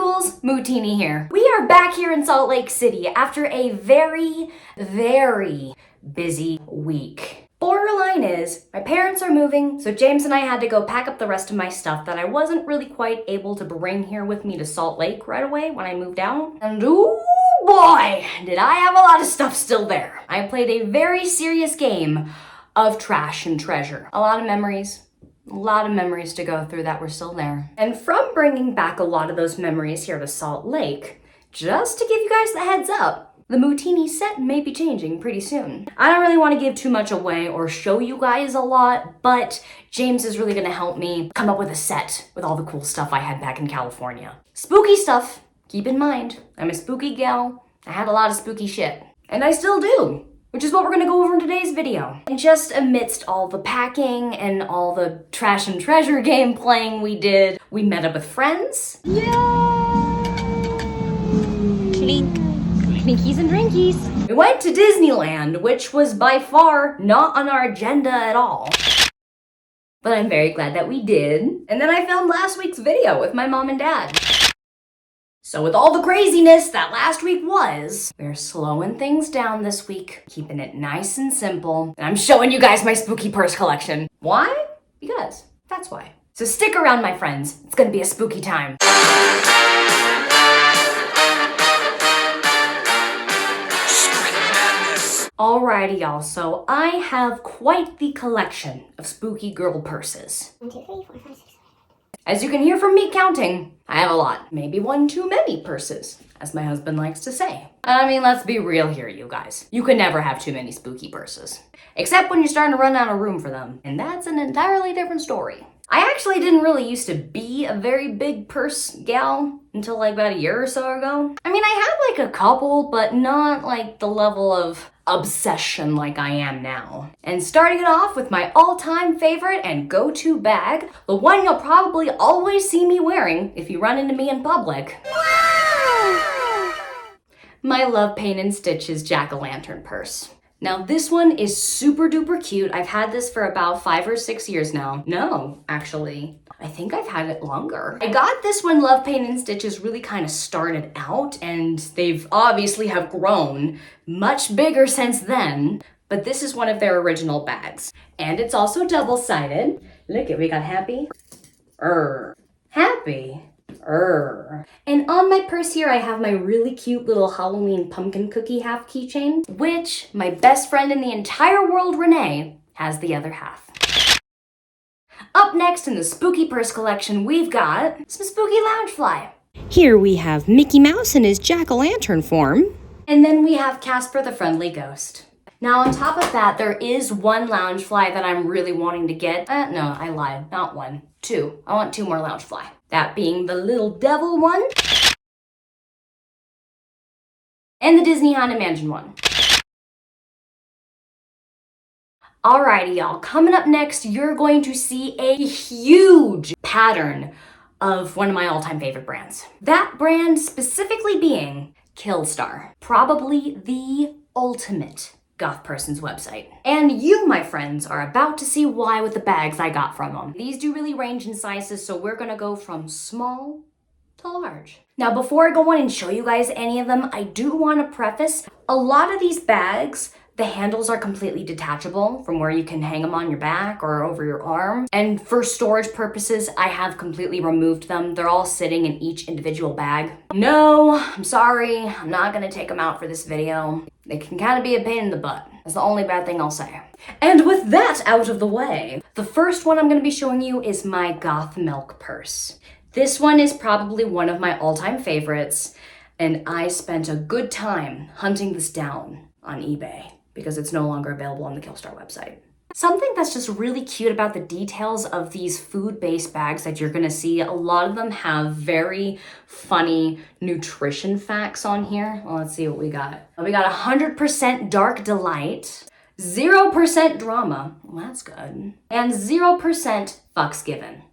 ghouls, Mootini here. We are back here in Salt Lake City after a very, very busy week. Borderline is, my parents are moving, so James and I had to go pack up the rest of my stuff that I wasn't really quite able to bring here with me to Salt Lake right away when I moved out. And ooh boy, did I have a lot of stuff still there. I played a very serious game of trash and treasure. A lot of memories to go through that were still there. And from bringing back a lot of those memories here to Salt Lake, just to give you guys the heads up, the Mootini set may be changing pretty soon. I don't really want to give too much away or show you guys a lot, but James is really gonna help me come up with a set with all the cool stuff I had back in California. Spooky stuff, keep in mind, I'm a spooky gal. I had a lot of spooky shit, and I still do, which is what we're gonna go over in today's video. And just amidst all the packing and all the trash and treasure game playing we did, we met up with friends. Yay! Clink. Clinkies and drinkies. We went to Disneyland, which was by far not on our agenda at all. But I'm very glad that we did. And then I filmed last week's video with my mom and dad. So with all the craziness that last week was, we're slowing things down this week, keeping it nice and simple, and I'm showing you guys my spooky purse collection. Why? Because that's why. So stick around, my friends. It's gonna be a spooky time. Alrighty, y'all, so I have quite the collection of spooky girl purses. 1, 2, 3, 4, 5, 6, 7. As you can hear from me counting, I have a lot. Maybe one too many purses, as my husband likes to say. I mean, let's be real here, you guys. You can never have too many spooky purses. Except when you're starting to run out of room for them. And that's an entirely different story. I actually didn't really used to be a very big purse gal until like about a year or so ago. I mean, I had like a couple, but not like the level of obsession like I am now. And starting it off with my all-time favorite and go-to bag, the one you'll probably always see me wearing if you run into me in public. Wow! My Love Paint and Stitches Jack-o'-lantern purse. Now this one is super duper cute. I've had this for about 5 or 6 years now. No, actually, I think I've had it longer. I got this when Love Paint and Stitches really kind of started out, and they've obviously have grown much bigger since then, but this is one of their original bags. And it's also double-sided. Look at, we got happy, happy, And on my purse here, I have my really cute little Halloween pumpkin cookie half keychain, which my best friend in the entire world, Renee, has the other half. Up next in the spooky purse collection, we've got some spooky Loungefly. Here we have Mickey Mouse in his jack-o'-lantern form. And then we have Casper the Friendly Ghost. Now on top of that, there is one Loungefly that I'm really wanting to get. No, I lied, not one, 2. I want 2 more Loungefly. That being the Little Devil one. And the Disney Haunted Mansion one. Alrighty, y'all, coming up next, you're going to see a huge pattern of one of my all-time favorite brands. That brand specifically being Killstar, probably the ultimate goth person's website. And you, my friends, are about to see why with the bags I got from them. These do really range in sizes, so we're gonna go from small to large. Now, before I go on and show you guys any of them, I do want to preface, a lot of these bags, the handles are completely detachable from where you can hang them on your back or over your arm. And for storage purposes, I have completely removed them. They're all sitting in each individual bag. No, I'm sorry, I'm not gonna take them out for this video. They can kind of be a pain in the butt. That's the only bad thing I'll say. And with that out of the way, the first one I'm gonna be showing you is my Goth Milk purse. This one is probably one of my all-time favorites, and I spent a good time hunting this down on eBay, because it's no longer available on the Killstar website. Something that's just really cute about the details of these food-based bags that you're gonna see, a lot of them have very funny nutrition facts on here. Well, let's see what we got. We got 100% dark delight, 0% drama, well, that's good, and 0% fucks given.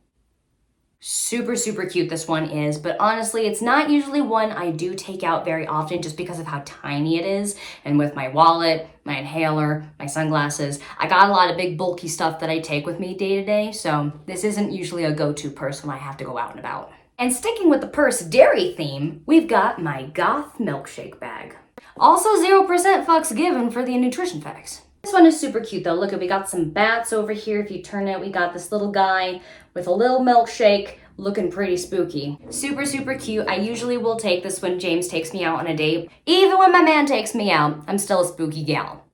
Super, super cute this one is, but honestly, it's not usually one I do take out very often just because of how tiny it is. And with my wallet, my inhaler, my sunglasses, I got a lot of big bulky stuff that I take with me day to day, so this isn't usually a go-to purse when I have to go out and about. And sticking with the purse dairy theme, we've got my Goth milkshake bag. Also 0% fucks given for the nutrition facts. This one is super cute though. Look, we got some bats over here. If you turn it, we got this little guy with a little milkshake looking pretty spooky. Super, super cute. I usually will take this when James takes me out on a date. Even when my man takes me out, I'm still a spooky gal.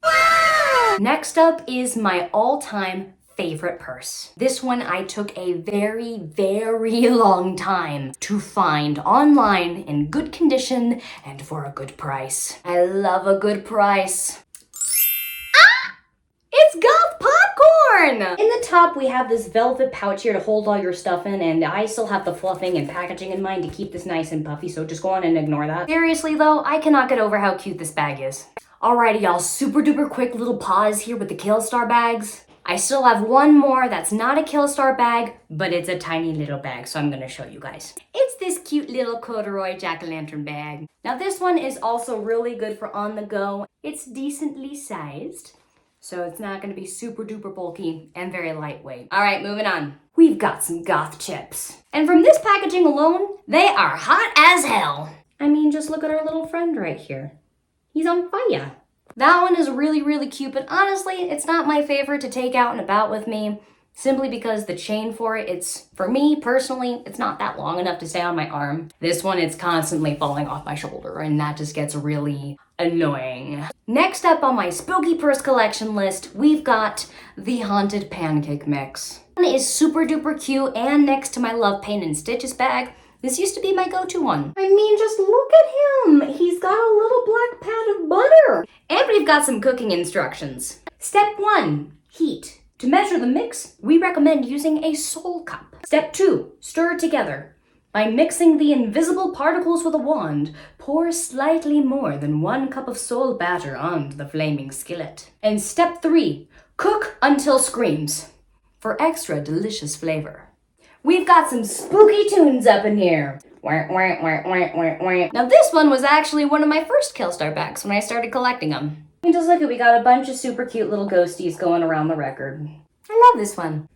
Next up is my all-time favorite purse. This one I took a very, very long time to find online in good condition and for a good price. I love a good price. It's Goth popcorn! In the top, we have this velvet pouch here to hold all your stuff in, and I still have the fluffing and packaging in mind to keep this nice and puffy, so just go on and ignore that. Seriously though, I cannot get over how cute this bag is. Alrighty y'all, super duper quick little pause here with the Killstar bags. I still have one more that's not a Killstar bag, but it's a tiny little bag, so I'm gonna show you guys. It's this cute little corduroy jack-o'-lantern bag. Now this one is also really good for on the go. It's decently sized, so it's not gonna be super duper bulky and very lightweight. All right, moving on. We've got some Goth chips. And from this packaging alone, they are hot as hell. I mean, just look at our little friend right here. He's on fire. That one is really, really cute, but honestly, it's not my favorite to take out and about with me, simply because the chain for it, for me personally, it's not that long enough to stay on my arm. This one, it's constantly falling off my shoulder, and that just gets really annoying. Next up on my spooky purse collection list, we've got the Haunted Pancake Mix. This one is super duper cute, and next to my Love Paint and Stitches bag, this used to be my go-to one. I mean, just look at him. He's got a little black pad of butter. And we've got some cooking instructions. Step 1, heat. To measure the mix, we recommend using a Soul Cup. Step 2, stir together. By mixing the invisible particles with a wand, pour slightly more than 1 cup of soul batter onto the flaming skillet. And step 3, cook until screams for extra delicious flavor. We've got some spooky tunes up in here. Now this one was actually one of my first Killstar bags when I started collecting them. And just look at, we got a bunch of super cute little ghosties going around the record. I love this one.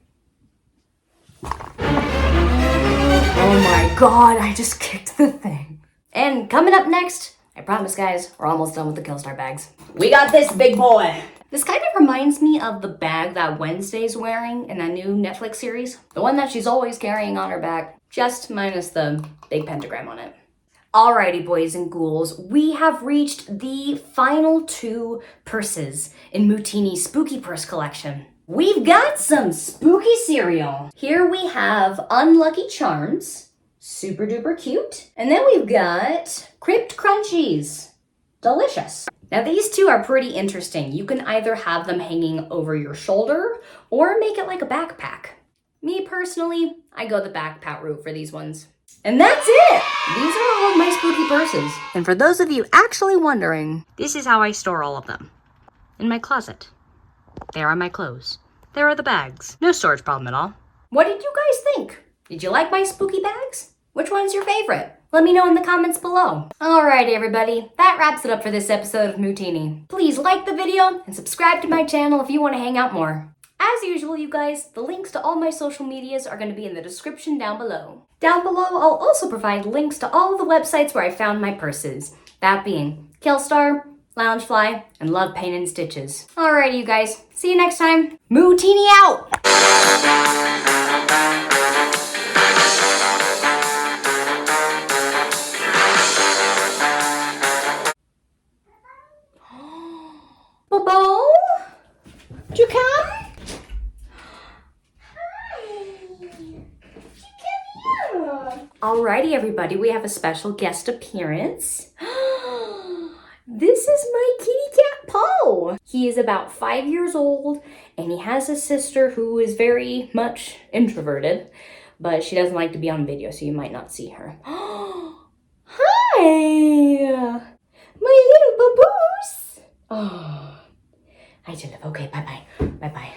Oh my god, I just kicked the thing. And coming up next, I promise guys, we're almost done with the Killstar bags. We got this big boy. This kind of reminds me of the bag that Wednesday's wearing in that new Netflix series. The one that she's always carrying on her back, just minus the big pentagram on it. Alrighty, boys and ghouls, we have reached the final 2 purses in Mootini's Spooky Purse collection. We've got some spooky cereal. Here we have Unlucky Charms, super duper cute. And then we've got Crypt Crunchies, delicious. Now these 2 are pretty interesting. You can either have them hanging over your shoulder or make it like a backpack. Me personally, I go the backpack route for these ones. And that's it! These are all of my spooky purses. And for those of you actually wondering, this is how I store all of them. In my closet. There are my clothes. There are the bags. No storage problem at all. What did you guys think? Did you like my spooky bags? Which one's your favorite? Let me know in the comments below. Alright everybody, that wraps it up for this episode of Mootini. Please like the video and subscribe to my channel if you want to hang out more. As usual, you guys, the links to all my social medias are going to be in the description down below. Down below, I'll also provide links to all the websites where I found my purses. That being Killstar, Loungefly, and Love Paint and Stitches. Alrighty you guys, see you next time. Mootini out! Bobo? Did you come? Alrighty, everybody, we have a special guest appearance. This is my kitty cat, Poe. He is about 5 years old, and he has a sister who is very much introverted, but she doesn't like to be on video, so you might not see her. Hi! My little baboose! Oh, I do love. Okay, bye-bye. Bye-bye.